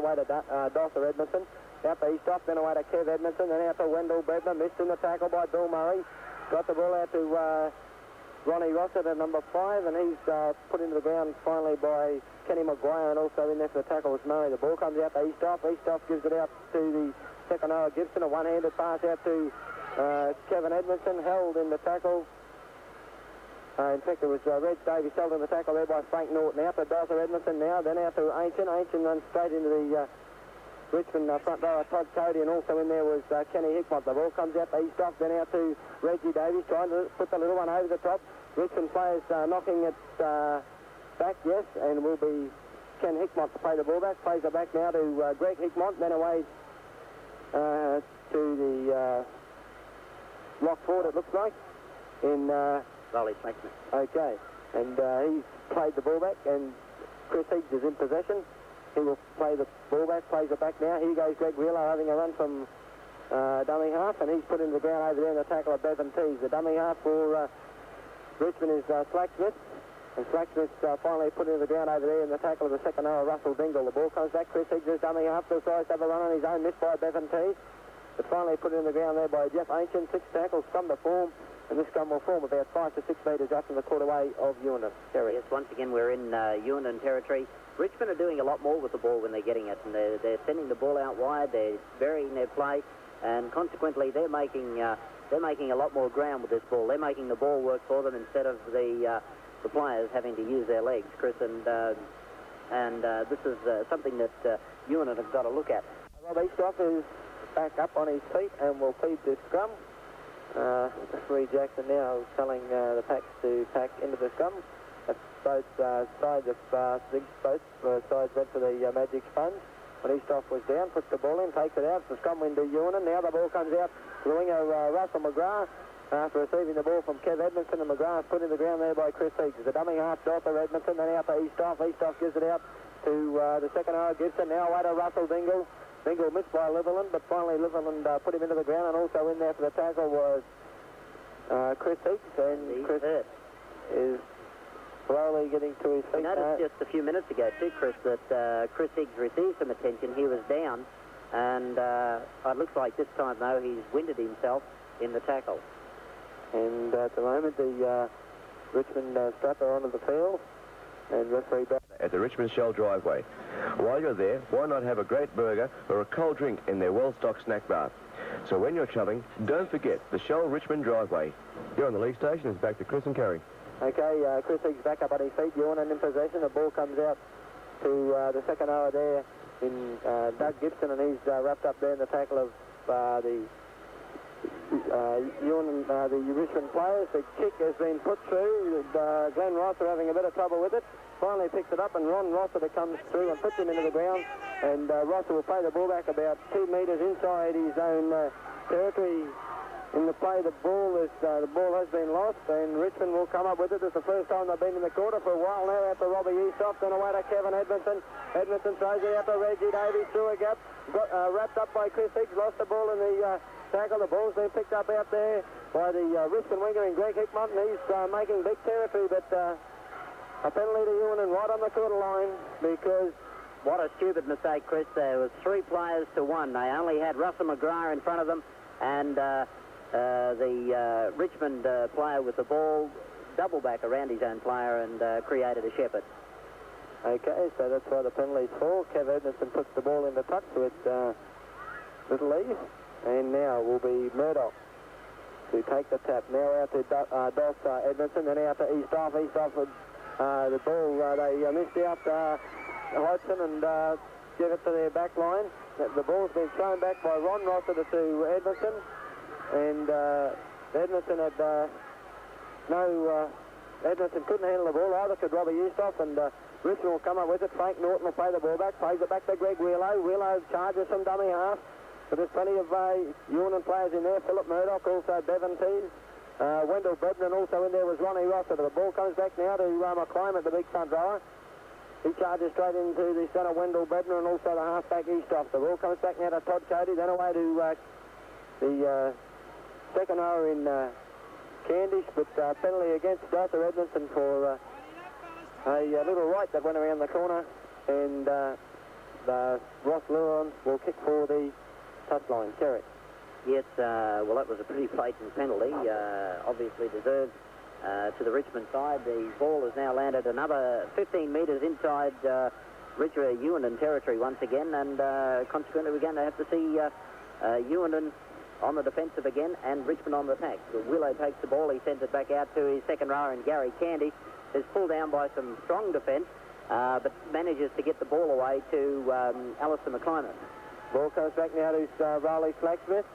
away to Dosser Edmondson. Out to Eastoff, then away to Kev Edmondson, then out to Wendell Brebner. Missed in the tackle by Bill Murray. Got the ball out to Ronnie Rossett at number 5, and he's put into the ground finally by Kenny Maguire, and also in there for the tackle was Murray. The ball comes out to Eastoff. Eastoff gives it out to the second rower Gibson. A one-handed pass out to Kevin Edmondson, held in the tackle. In fact, it was Reg Davies held in the tackle there by Frank Norton. Out to Dosser Edmondson now, then out to Ancient. Ancient runs straight into the Richmond front rower Todd Cody, and also in there was Kenny Hickmott. The ball comes out to Eastoff, then out to Reggie Davies, trying to put the little one over the top. Richmond players knocking it back, yes, and will be Ken Hickmott to play the ball back. Plays it back now to Greg Hickmott, then away to the lock forward, it looks like, in Rolly Slackman. Okay, and he's played the ball back, and Chris Higgs is in possession. He will play the ball back, plays it back now. Here goes Greg Wheeler having a run from dummy half, and he's put into the ground over there in the tackle of Bevan Tees. The dummy half for Richmond is Slacksmith, and Slacksmith finally put into the ground over there in the tackle of the second rower, Russell Dingle. The ball comes back, Chris Higgs is dummy half, decides to have a run on his own, missed by Bevan Tees, but finally put in the ground there by Jeff Ancient. 6 tackles, scrum to form, and this scrum will form about 5 to 6 metres out from the quarterway of Hughenden. Yes, once again we're in Hughenden territory. Richmond are doing a lot more with the ball when they're getting it, and they're sending the ball out wide, they're varying their play, and consequently they're making a lot more ground with this ball. They're making the ball work for them instead of the players having to use their legs, Chris, and this is something that Hughenden have got to look at. Rob Eastoff is back up on his feet and will feed this scrum. Referee Jackson now telling the packs to pack into the scrum. Both sides of both sides went for the Magic Sponge. When Eastoff was down, puts the ball in, takes it out. The scrum into Hughenden. Now the ball comes out to the winger Russell McGrath after receiving the ball from Kev Edmondson, and McGrath put in the ground there by Chris Higgs. The dummy half Dosser Edmondson, then out to Eastoff. Eastoff gives it out to the second rower Gibson. Now away to Russell Dingle. Dingle missed by Liverland, but finally Liverland put him into the ground, and also in there for the tackle was Chris Higgs, and Chris is slowly getting to his feet. We noticed just a few minutes ago too, Chris, that Chris Higgs received some attention. He was down, and it looks like this time though he's winded himself in the tackle. And at the moment the Richmond strap are onto the field, and referee back at the Richmond Shell driveway. While you're there, why not have a great burger or a cold drink in their well-stocked snack bar? So when you're travelling, don't forget the Shell Richmond driveway. Here on the league station is back to Chris and Kerry. Okay, Chris Higgs back up on his feet. Hughenden in possession. The ball comes out to the second rower there in Doug Gibson, and he's wrapped up there in the tackle of the Hughenden, the Richmond players. The kick has been put through. Glenn Rosser having a bit of trouble with it. Finally picks it up, and Ron Rosser comes through and puts him into the ground. And Rosser will play the ball back about 2 metres inside his own territory. In the play, the ball has been lost, and Richmond will come up with it. It's the first time they've been in the quarter for a while now. Out to Robbie Eastoff, then away to Kevin Edmondson. Edmondson throws it out to Reggie Davies through a gap. Got wrapped up by Chris Higgs, lost the ball in the tackle. The ball's been picked up out there by the Richmond winger in Greg Hickmott, and he's making big territory, but a penalty to Hughenden right on the quarter line, because what a stupid mistake, Chris. There was 3 players to 1. They only had Russell McGrath in front of them, and the Richmond player with the ball double back around his own player and created a shepherd. Okay, so that's why the penalty's for. Kev Edmondson puts the ball in the touch with Little Eve, and now will be Murdoch to take the tap. Now out to Doss Edmondson, then out to Eastoff. Eastoff with the ball, they missed out Hodgson and give it to their back line. The ball's been thrown back by Ron Rosser to Edmondson, and Edmondson had Edmondson couldn't handle the ball, either could Robbie Eastoff, and Richmond will come up with it. Frank Norton will play the ball back, plays it back to Greg Wheelow. Wheelow charges from dummy half, but there's plenty of Hughenden players in there. Philip Murdoch, also Bevan Tees. Wendell Brebner, and also in there was Ronnie Rosser. The ball comes back now to McClimate, the big front rower. He charges straight into the centre, Wendell Brebner, and also the half-back Eastoff. The ball comes back now to Todd Cody, then away to the second rower in Candish, but penalty against Dosser Edmondson for a little right that went around the corner, and Ross Llewellyn will kick for the touchline. Terry. Yes, well, that was a pretty blatant penalty, obviously deserved to the Richmond side. The ball has now landed another 15 metres inside Hughenden territory once again, and consequently we're going to have to see Hughenden on the defensive again and Richmond on the attack. Willow takes the ball, he sends it back out to his second rower, and Gary Candy is pulled down by some strong defence, but manages to get the ball away to Alistair McClymont. Ball comes back now to Raleigh Slacksmith,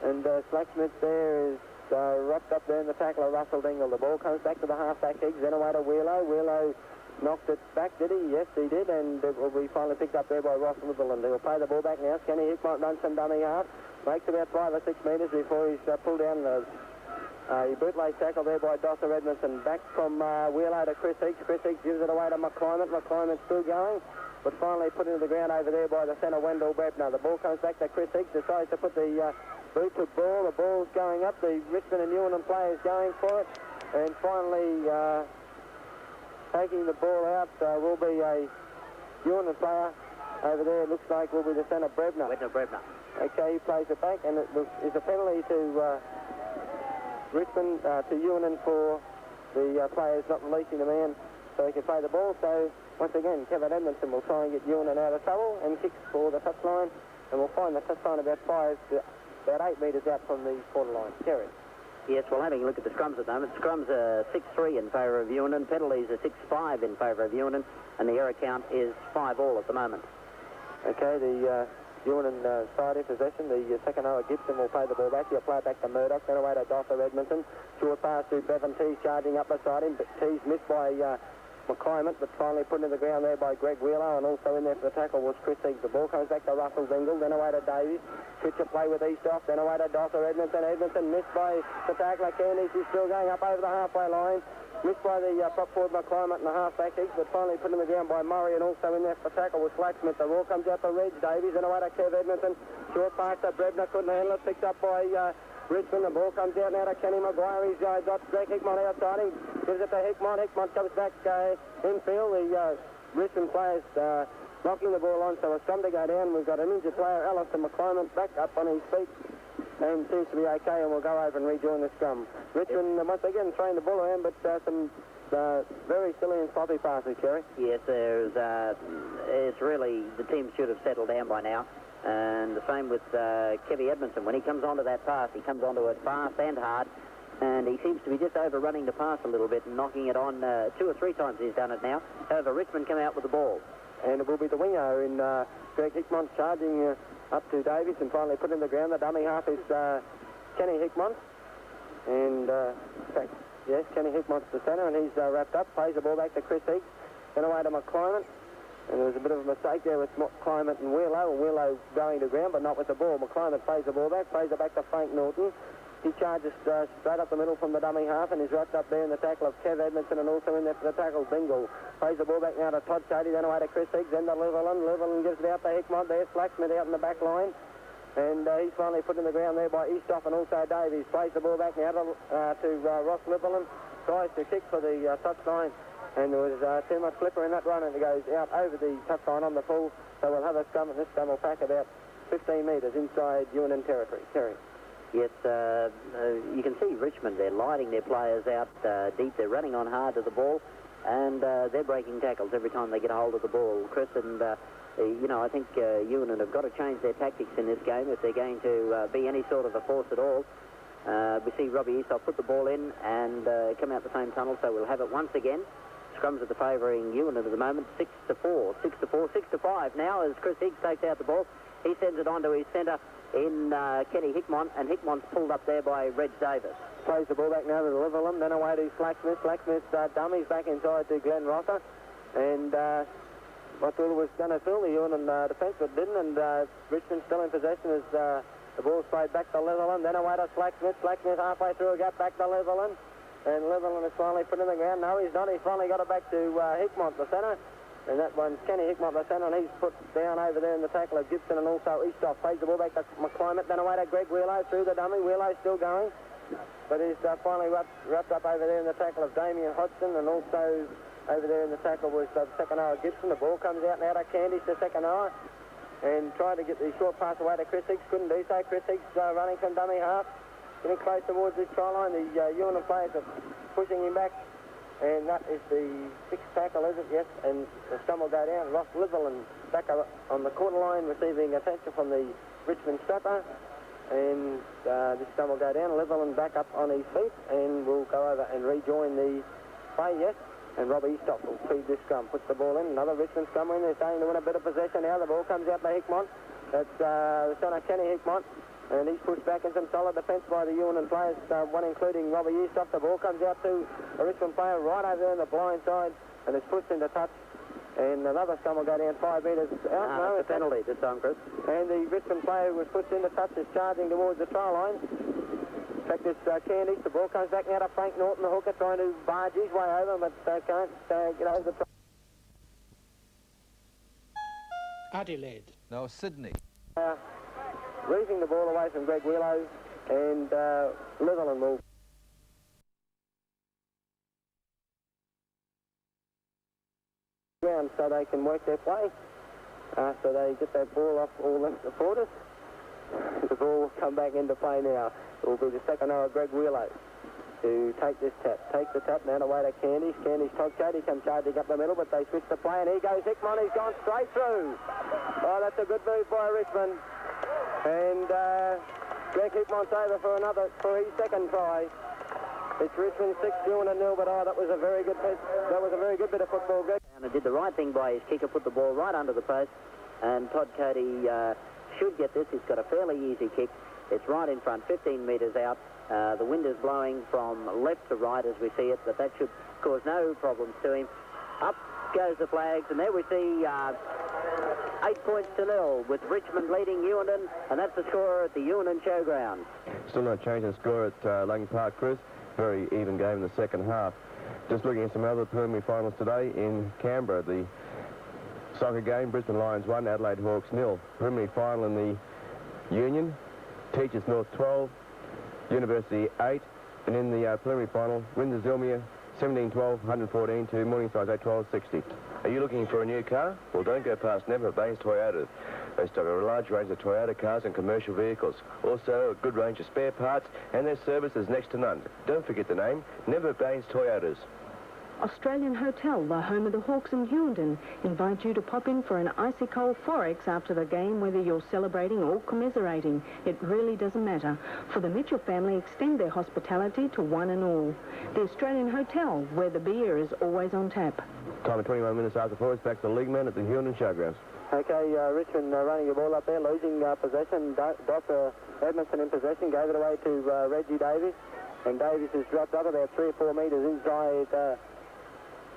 and Slacksmith there is wrapped up there in the tackle of Russell Dingle. The ball comes back to the half-back Higgs, then away to Wheelow. Wheelow knocked it back, did he? Yes, he did, and it will be finally picked up there by Ross Litherland. He'll play the ball back now. Kenny Hickmont runs some dummy half, makes about 5 or 6 metres before he's pulled down the bootleg tackle there by Dosser Edmondson. Back from Wheelow to Chris Higgs. Chris Higgs gives it away to McClymont. McClymont's still going, but finally put into the ground over there by the centre, Wendell Brebner. The ball comes back to Chris Higgs, decides to put the boot to ball. The ball's going up. The Richmond and Hughenden players going for it, and finally taking the ball out will be a Hughenden player over there. It looks like will be the centre, Brebner. Wendell Brebner. Okay, he plays it back, and it is a penalty to Richmond, to Hughenden for the players not releasing the man so he can play the ball. So once again, Kevin Edmondson will try and get Hughenden out of trouble and kicks for the touchline, and we'll find the touchline about 8 metres out from the quarter line. Terry. Yes, well, having a look at the scrums at the moment, scrums are 6-3 in favour of Hughenden, penalties are 6-5 in favour of Hughenden, and the error count is 5-all at the moment. Okay, the Hughenden side in possession. The second rower, Gibson, will play the ball back. He'll play it back to Murdoch, then away to Dosser Edmondson. Short pass to Bevan Tees, charging up beside him, but Tees missed by McClymont, but finally put in the ground there by Greg Wheeler, and also in there for the tackle was Chris Higgs. The ball comes back to Russell Dingle, then away to Davies. Switch of play with Eastoff, then away to Dosser Edmondson. Edmondson missed by the tackler Candice. He's still going up over the halfway line. Missed by the prop forward McClymont and the half-back Higgs, but finally put in the ground by Murray, and also in there for tackle was Slacksmith. The ball comes out to Reg Davies, and away to Kev Edmondson. Short pass to Brebner, couldn't handle it. Picked up by Richmond. The ball comes out now to Kenny Maguire. He's got Greg Hickmont outside him. Gives it to Hickmont. Hickmont comes back infield. The Richmond players knocking the ball on, so a scrum to go down. We've got an injured player, Alistair McClymont, back up on his feet and seems to be okay, and we'll go over and rejoin the scrum. Richmond once again throwing the ball around, but some very silly and sloppy passes, Kerry. Yes, it's really, the team should have settled down by now. And the same with Kevy Edmondson. When he comes onto that pass, he comes onto it fast and hard, and he seems to be just overrunning the pass a little bit and knocking it on 2 or 3 times he's done it now. However, Richmond come out with the ball. And it will be the winger in Greg Hickmont charging up to Davies and finally put in the ground. The dummy half is Kenny Hickmont. And, in fact, yes, Kenny Hickmont's the centre, and he's wrapped up. Plays the ball back to Chris Higgs. Then away to McClymont. And there was a bit of a mistake there with McClymont and Wheelow going to ground, but not with the ball. McClymont plays the ball back, plays it back to Frank Norton. He charges straight up the middle from the dummy half, and is wrapped up there in the tackle of Kev Edmondson, and also in there for the tackle, Bingle. Plays the ball back now to Todd Cody, then away to Chris Higgs, then to Litherland. Litherland gives it out to Hickmont. There's Slacksmith out in the back line. And he's finally put in the ground there by Eastoff and also Davies. Plays the ball back now to Ross Litherland. Tries to kick for the touchline. And there was too much flipper in that run, and it goes out over the touchline on the full. So we'll have a scrum, and this scrum will pack about 15 metres inside Hughenden territory. Terry. Yes, you can see Richmond, they're lighting their players out deep. They're running on hard to the ball, and they're breaking tackles every time they get a hold of the ball, Chris. And, I think Hughenden have got to change their tactics in this game if they're going to be any sort of a force at all. We see Robbie Eastoff put the ball in and come out the same tunnel, so we'll have it once again. Scrums at the favouring Hughenden at the moment, 6-4, 6-4, 6-5 now as Chris Higgs takes out the ball. He sends it on to his centre in Kenny Hickmont, and Hickmont's pulled up there by Reg Davis. Plays the ball back now to Litherland, then away to Slacksmith. Slacksmith's dummies back inside to Glenn Rosser, and I thought it was going to fill the Hughenden defence, but didn't, and Richmond still in possession as the ball's played back to Litherland, then away to Slacksmith. Slacksmith halfway through a gap back to Litherland, and Litherland is finally put in the ground. No, he's not. He's finally got it back to Hickmont, the centre. And that one's Kenny Hickmont, the centre, and he's put down over there in the tackle of Gibson and also Eastoff. Plays the ball back to McClymont, then away to Greg Wheelow through the dummy. Wheelow's still going, but he's finally wrapped up over there in the tackle of Damien Hodgson, and also over there in the tackle was the second hour Gibson. The ball comes out now to Candice, the second hour. and tried to get the short pass away to Chris Higgs. Couldn't do so. Chris Higgs running from dummy half, getting close towards this try line. The Hughenden players are pushing him back, and that is the sixth tackle, is it? Yes, and the scum will go down. Ross Litherland back on the quarter line, receiving attention from the Richmond strapper, and this scum will go down. Litherland back up on his feet, and will go over and rejoin the play, yes. And Robbie Eastock will feed this scrum, puts the ball in. Another Richmond scrum in. They're starting to win a bit of possession now. The ball comes out to Hickmont. That's the son of Kenny Hickmont. And he's pushed back in some solid defence by the Hughenden players, one including Robbie Eastock. The ball comes out to a Richmond player right over there on the blind side, and it's pushed into touch. And another scrum will go down 5 metres out. No, it's a penalty this time, Chris. And the Richmond player who was pushed into touch is charging towards the try line. In fact, it's Candice. The ball comes back now to Frank Norton, the hooker, trying to barge his way over, but can't get over the try. Adelaide. No, Sydney. Reefing the ball away from Greg Willow, and Litherland will ground so they can work their play. After they get that ball off all the supporters, the ball will come back into play now. It will be the second row of Greg Willow to take this tap. Take the tap now away to Candice. Candice Todd Cody comes charging up the middle, but they switch the play, and here goes Hickmont. He's gone straight through. Oh, that's a good move by Richmond. And Greg Hickmont's over for his second try. It's Richmond 6, Hughenden 0, but that was a very good bit of football, Greg. And did the right thing by his kicker, put the ball right under the post, and Todd Cody should get this. He's got a fairly easy kick. It's right in front, 15 metres out. The wind is blowing from left to right as we see it, but that should cause no problems to him. Up goes the flags, and there we see 8 points to 0 with Richmond leading Hughenden, and that's the score at the Hughenden Showground. Still no change in score at Lang Park, Chris. Very even game in the second half. Just looking at some other preliminary finals today in Canberra. The soccer game, Brisbane Lions 1, Adelaide Hawks 0. Preliminary final in the Union, Teachers North 12, University 8, and in the preliminary final, Windsor-Zilmere 17-12, 114 to Morningside 8-12, 60. Are you looking for a new car? Well, don't go past Never Baines Toyota. They stock a large range of Toyota cars and commercial vehicles. Also, a good range of spare parts, and their service is next to none. Don't forget the name, Never Baines Toyotas. Australian Hotel, the home of the Hawks and Hughenden, invite you to pop in for an icy cold forex after the game, whether you're celebrating or commiserating. It really doesn't matter. For the Mitchell family, extend their hospitality to one and all. The Australian Hotel, where the beer is always on tap. Time of 21 minutes after 4, it's back to the league men at the Hughenden Showgrounds. Okay, Richmond running the ball up there, losing possession. Dr. Edmondson in possession, gave it away to Reggie Davies, and Davies has dropped up about 3 or 4 metres inside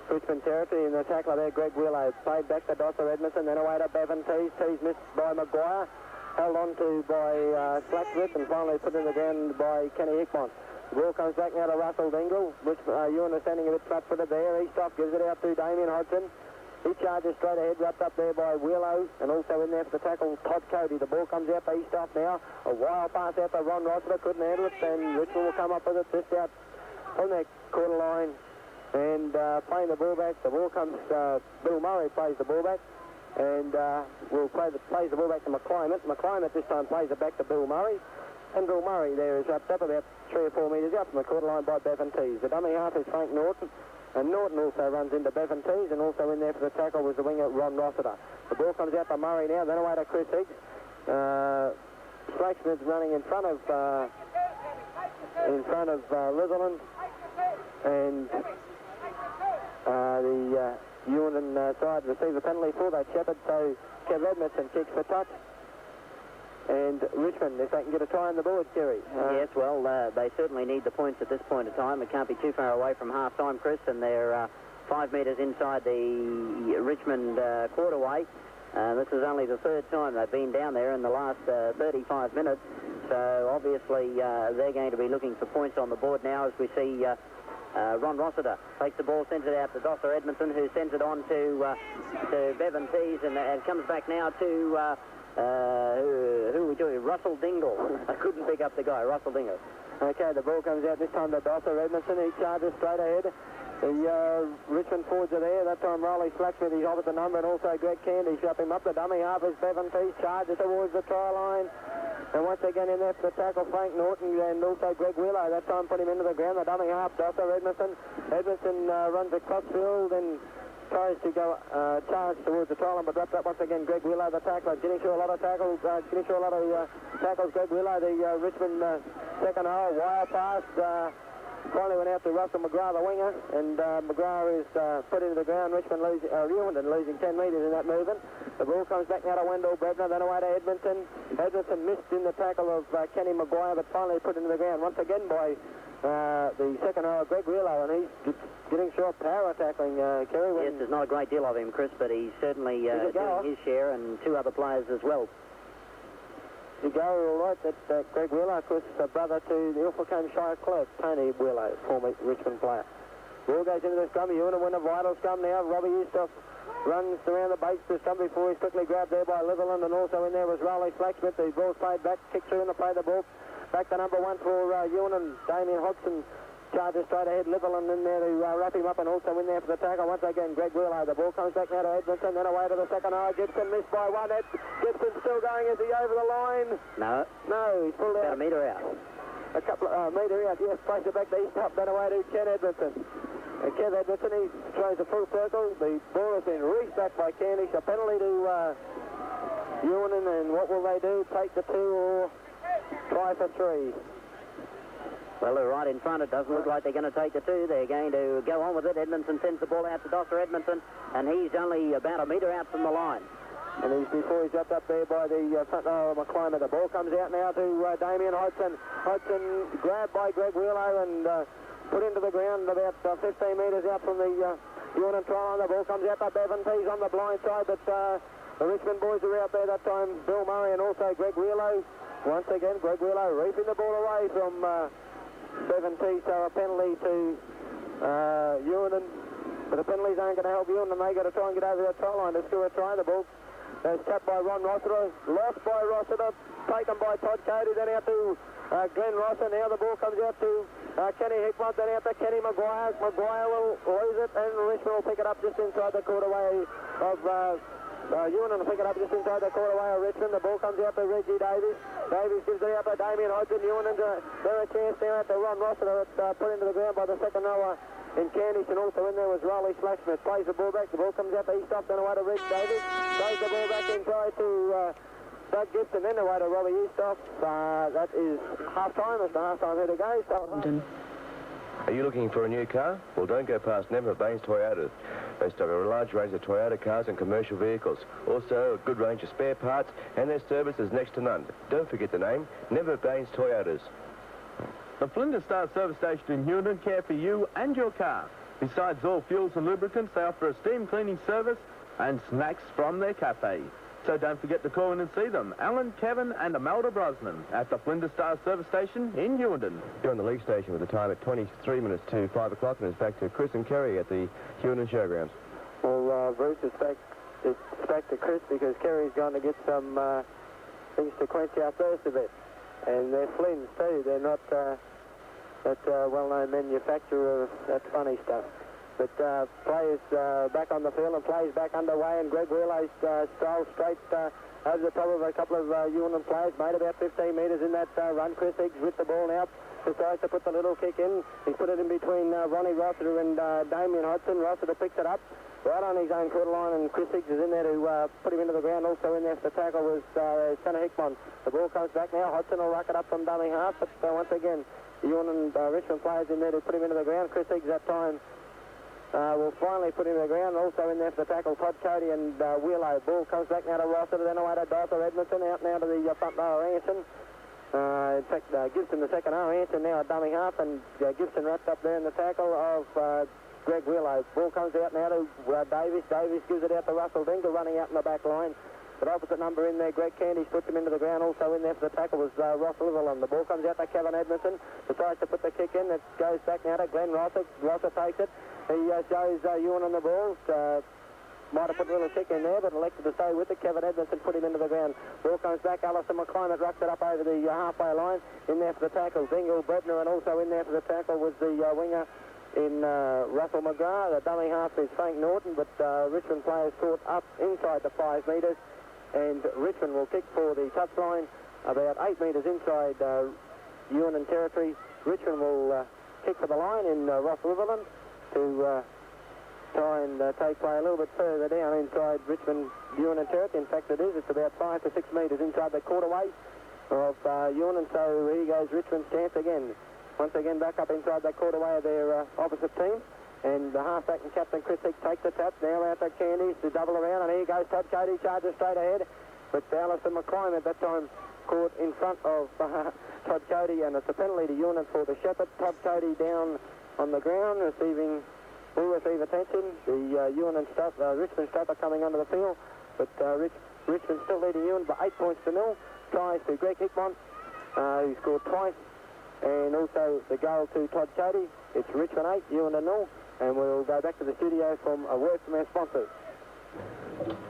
Richmond territory, and the tackler there, Greg Willow, played back to Dr. Edmondson, then away to Bevan Tees. Tees missed by Maguire, held on to by Slacksmith, and finally put in the ground by Kenny Hickmont. The ball comes back now to Russell Dingle, which Ewan is standing a bit flat-footed there. Eastock gives it out to Damien Hodgson. He charges straight ahead, wrapped up there by Willow, and also in there for the tackle, Todd Cody. The ball comes out to Eastock now. A wild pass out to Ron Rossiter, couldn't handle it, and Richmond will come up with it just out on their quarter line. And playing the ball back, the ball comes, Bill Murray plays the ball back, and plays the ball back to McClimate. McClimate this time plays it back to Bill Murray, and Bill Murray there is wrapped up about 3 or 4 metres out from the quarter line by Bevan Tees. The dummy half is Frank Norton, and Norton also runs into Bevan Tees, and also in there for the tackle was the winger Ron Rossiter. The ball comes out to Murray now, then away to Chris Higgs. Slacksmith's running in front of Litherland, and the Hughenden side receive a penalty for that Shepherd, so Kev Edmondson kicks for touch. And Richmond, if they can get a try on the board, Kerry. Yes, well, they certainly need the points at this point in time. It can't be too far away from half-time, Chris, and they're 5 metres inside the Richmond quarterway. This is only the third time they've been down there in the last 35 minutes, so obviously they're going to be looking for points on the board now as we see Ron Rossiter takes the ball, sends it out to Dr. Edmondson, who sends it on to Bevan Tees, and it comes back now to who are we doing? Russell Dingle. I couldn't pick up the guy, Russell Dingle. Okay, the ball comes out this time to Dr. Edmondson. He charges straight ahead. The Richmond forwards are there. That time Riley Slacksmith, he's off at the number, and also Greg Candy shut him up. The dummy half is Bevan Pease, charges towards the try line. And once again in there for the tackle, Frank Norton and also Greg Willow. That time put him into the ground. The dummy half, Dosser Edmondson. Edmondson runs across field and tries to go charge towards the try line, but drops up once again. Greg Willow, the tackler, getting through a lot of tackles. Greg Willow, the Richmond second row, wire pass. Finally went out to Russell McGrath, the winger, and McGrath is put into the ground. Richmond Hughenden losing 10 metres in that movement. The ball comes back now to Wendell Brebner, then away to Edmonton. Edmonton missed in the tackle of Kenny Maguire, but finally put into the ground once again by the second row, Greg Willow, and he's getting short power tackling, Kerry. Yes, there's not a great deal of him, Chris, but he's certainly doing his share, and two other players as well. You go all right, that Greg Willow, of course, a brother to the Ilfracombe Shire clerk, Tony Willow, former Richmond player. Ball goes into the scrum. You want to win a vital scrum now. Robbie Eustace runs around the base to the scrum before he's quickly grabbed there by Litherland, and also in there was Riley Slacksmith. The ball's played back, kicked through and play the ball. Back to number 1 for Hughenden, Damien Hodgson. Charges straight ahead, Litherland in there to wrap him up, and also in there for the tackle. Once again, Greg Willow. The ball comes back now to Edmonton, then away to the second row. Gibson missed by one. Gibson's still going. Is he over the line? No. No, he's pulled out. About a metre out. A couple of metre out, yes. Place it back to East up, then away to Ken Edmonton. Kev Edmonton, he throws a full circle. The ball has been reached back by Candish. A penalty to Hughenden, and what will they do? Take the 2 or try for 3? Well, they're right in front. It doesn't look like they're going to take the 2. They're going to go on with it. Edmondson sends the ball out to Dr. Edmondson, and he's only about a metre out from the line. And before he's dropped up there by the front row of McClimber. The ball comes out now to Damien Hodgson. Hodgson grabbed by Greg Willow and put into the ground about 15 metres out from the Hughenden try line. The ball comes out to Bevan Pease on the blind side, but the Richmond boys are out there that time. Bill Murray and also Greg Willow. Once again, Greg Willow reaping the ball away from Bevan Pease, so a penalty to Hughenden. But the penalties aren't going to help Hughenden, and they got to try and get over that try line to score a try. The ball is tapped by Ron Rossiter, lost by Rossiter, taken by Todd Cody, then out to Glenn Rossiter. Now the ball comes out to Kenny Hickmont, then out to Kenny Maguire. Maguire will lose it, and Richmond will pick it up just inside the quarterway of Hughenden will pick it up just inside the quarterway of Richmond. The ball comes out to Reggie Davies. Davies gives it out to Damien Hodgson. Hughenden there a chance now out to Ron Rossiter. It's put into the ground by the second rower in Candish, and also in there was Riley Slacksmith. Plays the ball back. The ball comes out to East off, then away to Reg Davies. Throws the ball back inside to Doug Gibson, then away to Robbie Eastoff. That is half-time. It's the half-time here to go. Are you looking for a new car? Well, don't go past Never Baines Toyota. They stock a large range of Toyota cars and commercial vehicles. Also, a good range of spare parts, and their service is next to none. Don't forget the name, Never Baines Toyotas. The Flinders Star Service Station in Hughenden care for you and your car. Besides all fuels and lubricants, they offer a steam cleaning service and snacks from their cafe. So don't forget to call in and see them, Alan, Kevin and Imelda Brosnan at the Flinders Star Service Station in Hughenden. You're on the league station with the time at 23 minutes to 5 o'clock, and it's back to Chris and Kerry at the Hughenden Showgrounds. Well, Bruce, it's back to Chris because Kerry's going to get some things to quench our thirst a bit. And they're Flins too. They're not that well-known manufacturer of that funny stuff. But play is back on the field and play is back underway, and Greg Willow strolls straight over the top of a couple of Hughenden players, made about 15 metres in that run. Chris Higgs with the ball now, decides to put the little kick in. He's put it in between Ronnie Rossiter and Damien Hodgson. Rossiter picks it up right on his own quarter line, and Chris Higgs is in there to put him into the ground. Also in there for the tackle was Tanner Hickmont. The ball comes back now. Hodgson will ruck it up from dummy half, but once again, the Hughenden Richmond players in there to put him into the ground. Chris Higgs that time will finally put him to the ground. Also in there for the tackle, Todd Cody and Willow. Ball comes back now to Rossiter, then away to Dosser Edmondson, out now to the front row, Anson. In fact, Gibson the second row, Anson now at dummy half, and Gibson wrapped up there in the tackle of Greg Willow. Ball comes out now to Davis. Davis gives it out to Russell Dingle, running out in the back line. But opposite number in there, Greg Candish puts him into the ground. Also in there for the tackle was Ross Litherland. The ball comes out to Kevin Edmondson. Decides to put the kick in. It goes back now to Glenn Rossiter. Rossiter takes it. He shows Ewan on the ball. Might have put a little kick in there, but elected to stay with it. Kevin Edmondson put him into the ground. Ball comes back. Alison McClimate rucks it up over the halfway line. In there for the tackle, Dingle, Brebner, and also in there for the tackle was the winger, in Russell McGrath. The dummy half is Frank Norton, but Richmond players caught up inside the 5 metres, and Richmond will kick for the touchline about 8 metres inside Hughenden territory. Richmond will kick for the line in Ross Riverland to try and take play a little bit further down inside Richmond Hughenden territory. In fact, it is. It's about 5 to 6 metres inside the quarterway of Hughenden. So here goes Richmond's chance again. Once again, back up inside the quarterway of their opposite team. And the halfback and captain Chris Hicks take the tap. Now out to Candies to double around. And here goes Todd Cody, charges straight ahead. But Alistair McClymont at that time caught in front of Todd Cody. And it's a penalty to Hughenden for the Shepherd. Todd Cody down on the ground, will receive attention. The Richmond stopper coming onto the field. But Richmond still leading Hughenden by 8 points to 0. Tries to Greg Hickmont, who scored twice. And also the goal to Todd Cody. It's Richmond 8, Hughenden 0. And we'll go back to the studio from a word from our sponsors.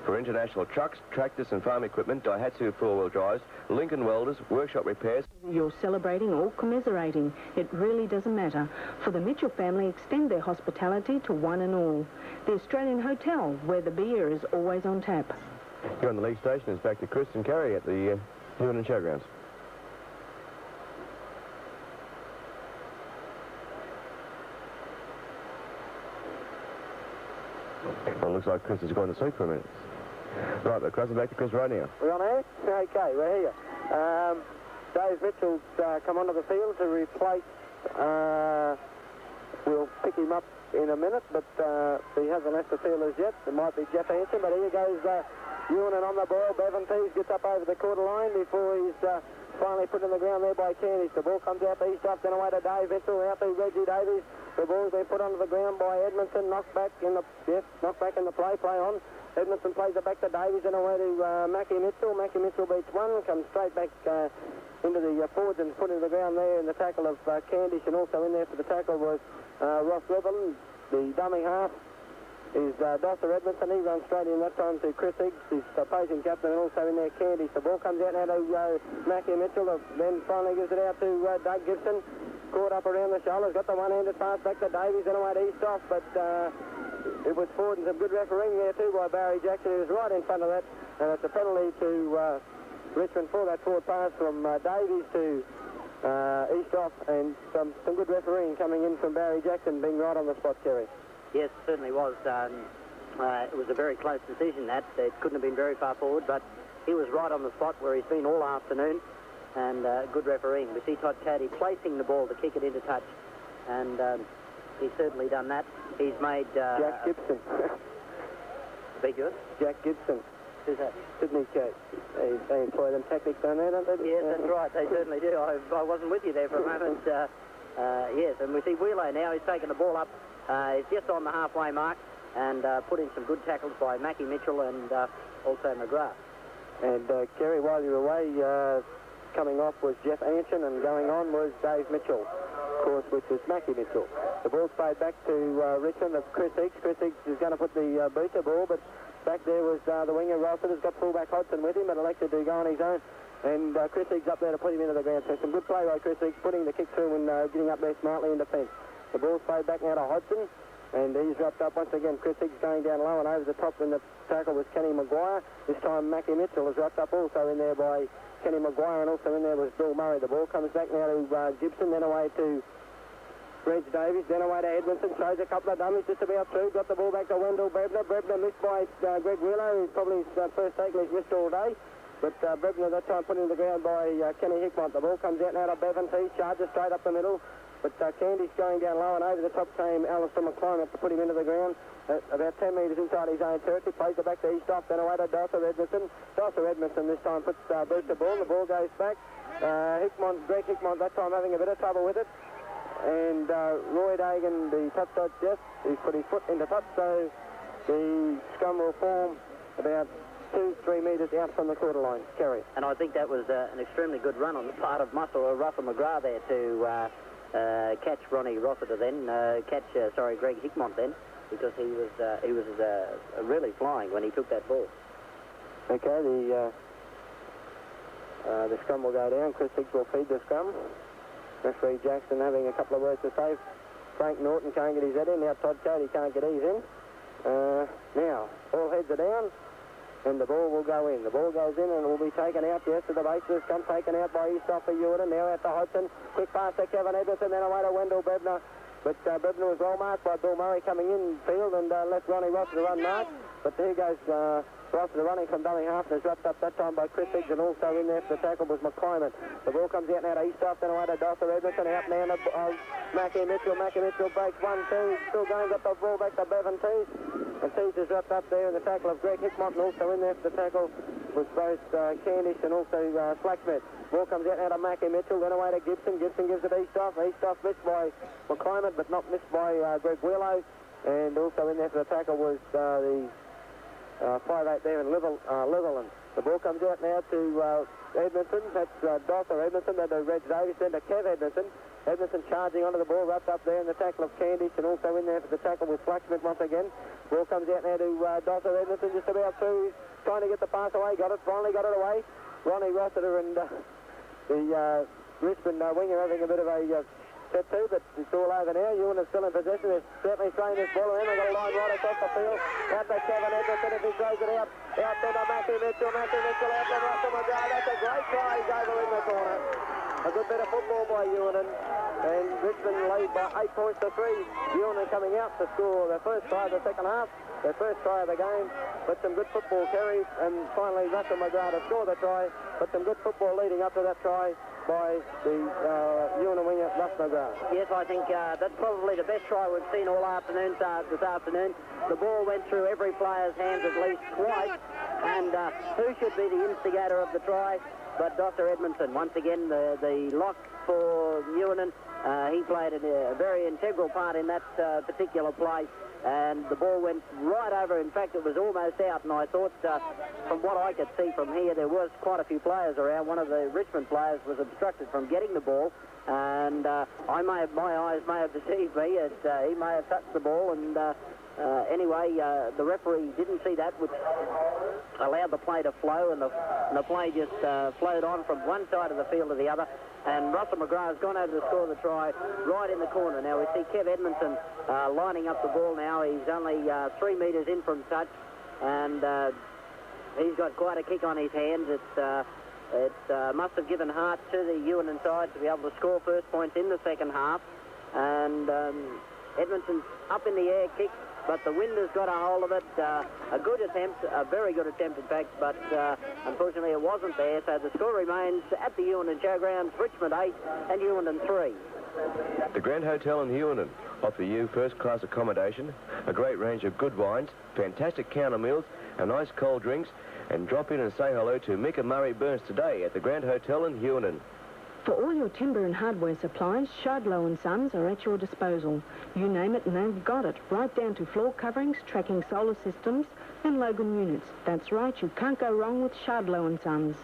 For international trucks, tractors and farm equipment, Daihatsu 4-wheel drives, Lincoln Welders, workshop repairs. You're celebrating or commiserating. It really doesn't matter. For the Mitchell family, extend their hospitality to one and all. The Australian Hotel, where the beer is always on tap. Here on the league station is back to Chris and Kerry at the Hughenden Showgrounds. Well, it looks like Chris is going to sleep for a minute. Right, but crossing back to Chris right now. We're on air? Okay, we're here. Dave Mitchell's come onto the field to replace... we'll pick him up in a minute, but he hasn't left the field as yet. It might be Jeff Hanson, but here goes Hughenden on the ball. Bevan Tees gets up over the quarter line before he's finally put in the ground there by Candice. The ball comes out to east off, then away to Dave Mitchell, out to Reggie Davies. The ball's been put onto the ground by Edmondson, knocked back in the play on. Edmondson plays it back to Davies and away to Mackie Mitchell. Mackie Mitchell beats one, comes straight back into the forwards and put into the ground there in the tackle of Candice, and also in there for the tackle was Ross Weberlin. The dummy half is Dr. Edmondson. He runs straight in that time to Chris Higgs, his opposing captain, and also in there Candice. The ball comes out now to Mackie Mitchell, then finally gives it out to Doug Gibson. Caught up around the shoulders, got the one-handed pass back to Davies and away to Eastoff, but it was forward and some good refereeing there too by Barry Jackson, who was right in front of that, and it's a penalty to Richmond for that forward pass from Davies to Eastoff, and some good refereeing coming in from Barry Jackson, being right on the spot, Kerry. Yes, it certainly was. It was a very close decision that. It couldn't have been very far forward, but he was right on the spot where he's been all afternoon, and good refereeing. We see Todd Cady placing the ball to kick it into touch, and he's certainly done that. He's made... Jack Gibson. Be good? Jack Gibson. Who's that? Sydney Coach. They employ them tactics down there, don't they? Yes, that's right. They certainly do. I wasn't with you there for a moment. Yes, and we see Wheeler now. He's taken the ball up. He's just on the halfway mark and put in some good tackles by Mackie Mitchell and also McGrath. And Kerry, while you were away, coming off was Jeff Anshin, and going on was Dave Mitchell, of course, which is Mackie Mitchell. The ball's played back to Richmond of Chris Higgs. Chris Higgs is going to put the booster ball, but back there was the winger Ralston, has got fullback Hodson with him, but elected to go on his own. And Chris Higgs up there to put him into the ground. So some good play by Chris Higgs, putting the kick through and getting up there smartly in defence. The ball's played back now to Hodson, and he's wrapped up once again. Chris Higgs going down low and over the top, and the tackle was Kenny Maguire. This time Mackie Mitchell is wrapped up also in there by Kenny Maguire, and also in there was Bill Murray. The ball comes back now to Gibson, then away to Reg Davies, then away to Edmondson, shows a couple of dummies just about through, got the ball back to Wendell Brebner. Brebner missed by Greg Wheeler, who's probably his first tackle he's missed all day. But Brebner that time put in the ground by Kenny Hickmont. The ball comes out now to Bevan T, charges straight up the middle. But Candy's going down low, and over the top came Alistair McClymont to put him into the ground. About 10 metres inside his own territory, plays it back to Eastoff, then away to Dosser Edmondson. Dosser Edmondson this time puts booster ball, the ball goes back. Greg Hickmont that time having a bit of trouble with it. And Roy Dagan, the touch dodge Jeff, he's put his foot into touch, so the scrum will form about 2-3 metres out from the quarter line. Kerry. And I think that was an extremely good run on the part of Russell McGrath there to catch Ronnie Rossiter then, Greg Hickmont then, because he was really flying when he took that ball. Okay, the scrum will go down. Chris Higgs will feed the scrum. Referee Jackson having a couple of words to say Frank Norton can't get his head in. Now Todd Cody can't get his in. Now, all heads are down, and the ball will go in. The ball goes in and will be taken out. Yes, to the bases. Come taken out by Eastoff for Hughenden. Now out to Hodgson. Quick pass to Kevin Edmondson. Then away to Wendell Bebner. But Bebner was well marked by Bill Murray coming in field and left Ronnie Ross to run mark. But here goes Rossiter running from dummy half, and is wrapped up that time by Chris Higgs, and also in there for the tackle was McClyman. The ball comes out now to Eastoff, then away to Dosser Edmondson, out now to Mackie Mitchell. Mackie Mitchell breaks 1-2, still going, got the ball back to Bevan Tees. And Tees is wrapped up there in the tackle of Greg Hickmott, and also in there for the tackle was both Candish and also Slacksmith. Ball comes out now to Mackie Mitchell, then away to Gibson. Gibson gives it Eastoff. Eastoff missed by McClyman, but not missed by Greg Wheelow. And also in there for the tackle was the 5'8" there in Litherland. The ball comes out now to Edmondson. That's Dosser Edmondson. Then to Reg Davis. Then to Kev Edmondson. Edmondson charging onto the ball, wrapped up there in the tackle of Candish, and also in there for the tackle with Flacksmith once again. Ball comes out now to Dosser Edmondson, just about through, trying to get the pass away. Got it, finally got it away. Ronnie Rossiter and the Richmond winger having a bit of a set two, but it's all over now. Ewan is still in possession. They're certainly throwing this ball around. They've got a line right across the field. Out to Kevin Edmondson if he throws it out. Out there to Matthew Mitchell. Matthew Mitchell out to Russell McGrath. That's a great try. He's over in the corner. A good bit of football by Hughenden. And Richmond lead by 8 points to 3. Hughenden coming out to score their first try of the second half. Their first try of the game. But some good football carries. And finally Russell McGrath has scored the try. But some good football leading up to that try by the Hughenden winger, Russ McGrath. Yes, I think that's probably the best try we've seen all afternoon this afternoon. The ball went through every player's hands at least twice, and who should be the instigator of the try but Dosser Edmondson. Once again, the lock for Hughenden. He played a very integral part in that particular play. And the ball went right over. In fact, it was almost out, and I thought, from what I could see from here, there was quite a few players around. One of the Richmond players was obstructed from getting the ball, and my eyes may have deceived me. He may have touched the ball, and anyway, the referee didn't see that, which allowed the play to flow, and the play just flowed on from one side of the field to the other. And Russell McGrath has gone over to score the try right in the corner. Now we see Kev Edmondson lining up the ball now. He's only 3 metres in from touch, and he's got quite a kick on his hands. It must have given heart to the Hughenden side to be able to score first points in the second half. And Edmondson's up in the air kick, but the wind has got a hold of it. A good attempt, a very good attempt in fact, but unfortunately it wasn't there. So the score remains at the Hughenden Showgrounds, Richmond 8 and Hughenden 3. The Grand Hotel in Hughenden offer you first-class accommodation, a great range of good wines, fantastic counter meals, and nice cold drinks, and drop in and say hello to Mick and Murray Burns today at the Grand Hotel in Hughenden. For all your timber and hardware supplies, Shardlow & Sons are at your disposal. You name it and they've got it, right down to floor coverings, tracking solar systems and Logan units. That's right, you can't go wrong with Shardlow & Sons.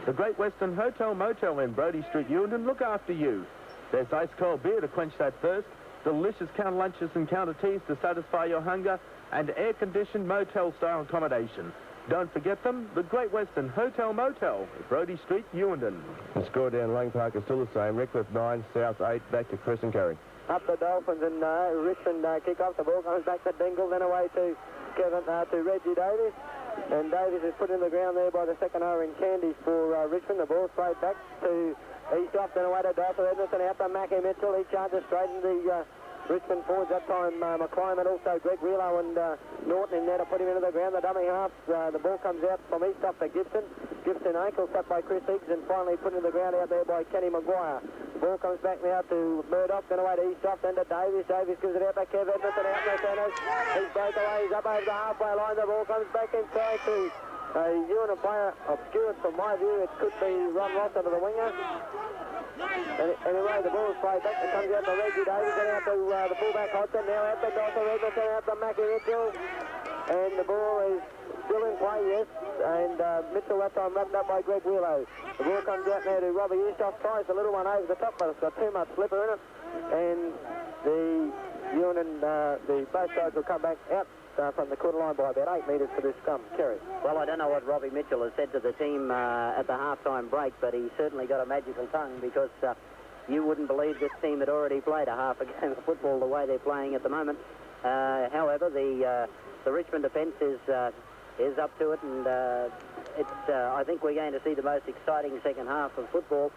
The Great Western Hotel Motel in Brodie Street, Hughenden, look after you. There's ice-cold beer to quench that thirst, delicious counter lunches and counter teas to satisfy your hunger, and air-conditioned motel-style accommodation. Don't forget them, the Great Western Hotel Motel at Brodie Street, Hughenden. The score down Lang Park is still the same. Redcliffe 9, South 8, back to Chris and Curry. Up the Dolphins, and Richmond kick off. The ball comes back to Dingle, then away to to Reggie Davis. And Davis is put in the ground there by the second rower in Candies for Richmond. The ball straight back to Eastoff, then away to Dosser Edmondson, out to Mackie Mitchell. He charges straight into the Richmond forwards. That time McClyman, also Greg Wheelow and Norton in there to put him into the ground. The dummy half, the ball comes out from Eastoff to Gibson. Gibson ankle cut by Chris Higgs and finally put in the ground out there by Kenny Maguire. The ball comes back now to Murdoch, then away to Eastoff, then to Davis. Davis gives it out to Kev Edmondson, out there centres. He's breakaway, he's up over the halfway line. The ball comes back inside to a Hughenden player obscured from my view. It could be Ron Rossiter, the winger. Anyway, the ball is played back. It comes out to Reggie Davis, then out to the fullback Hodgson. Now out to Dosser Edmondson, out to Mackie Mitchell. And the ball is still in play, yes. And Mitchell that time wrapped up by Greg Wheelow. The ball comes out now to Robbie Eastoff. Tries the little one over the top, but it's got too much slipper in it. And the Hughenden, the both sides will come back out from the quarter line by about 8 metres for this scrum. Kerry. Well, I don't know what Robbie Mitchell has said to the team at the half-time break, but he's certainly got a magical tongue because you wouldn't believe this team had already played a half a game of football the way they're playing at the moment. However, the Richmond defence is up to it, and I think we're going to see the most exciting second half of football